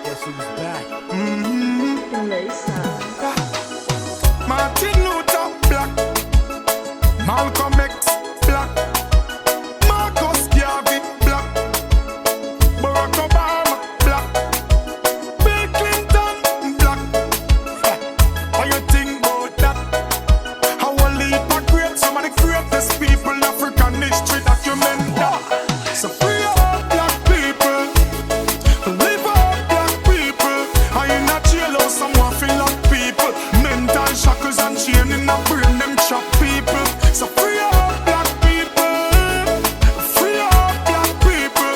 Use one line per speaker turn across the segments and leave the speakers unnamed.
Guess who's back?
Lexz.
Martin Luther Black, Malcolm X Black, Marcus Garvey Black, Barack Obama Black, Bill Clinton Black. How you think about that? How a leap of great, some of the greatest people in African history document that. So free all black people, live all black people. I in a jailhouse, someone feel like people. Mental shackles and chain in a brain, them chop people. So free all black people, free all black people.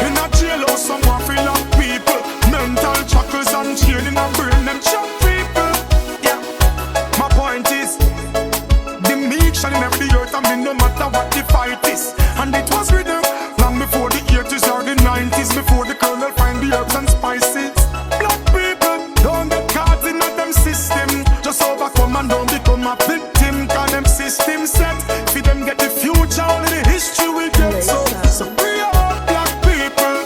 In a jailhouse, someone feel like people. Mental shackles and chain in a brain, them chop people. Yeah, my point is, the meek shall never the earth, I mean no matter what the fight is. And it was written long before the 80s or the 90s, before the colonel find the herbs and spices. Black people don't get caught in them system, just overcome and don't become a victim. Cause them system set, for them get the future, only the history will get. So free all black people,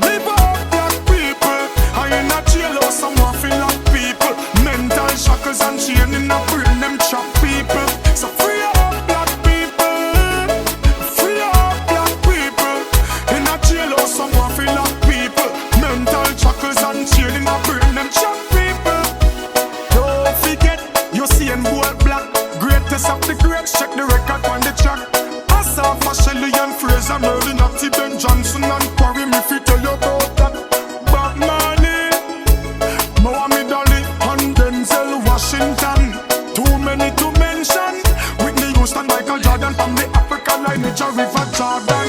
live all black people. I in a jailhouse, someone feel like people. Mental shackles and chain in a brain, them chop people. So free all black people, free all black people. In a jailhouse, someone feel like people. Mental shackles and chain in a brain, them chop people. Don't forget, you see in bold black, greatest of the greats. Check the record on the track. Asaf, Shelley and Fraser, Merlin, Natty, Ben Johnson and Quarry. Me fi tell you about that. Bob Marley, Muhammad Ali and Denzel Washington. Too many to mention. Whitney Houston, Michael Jordan, from the African lineage of River Jordan.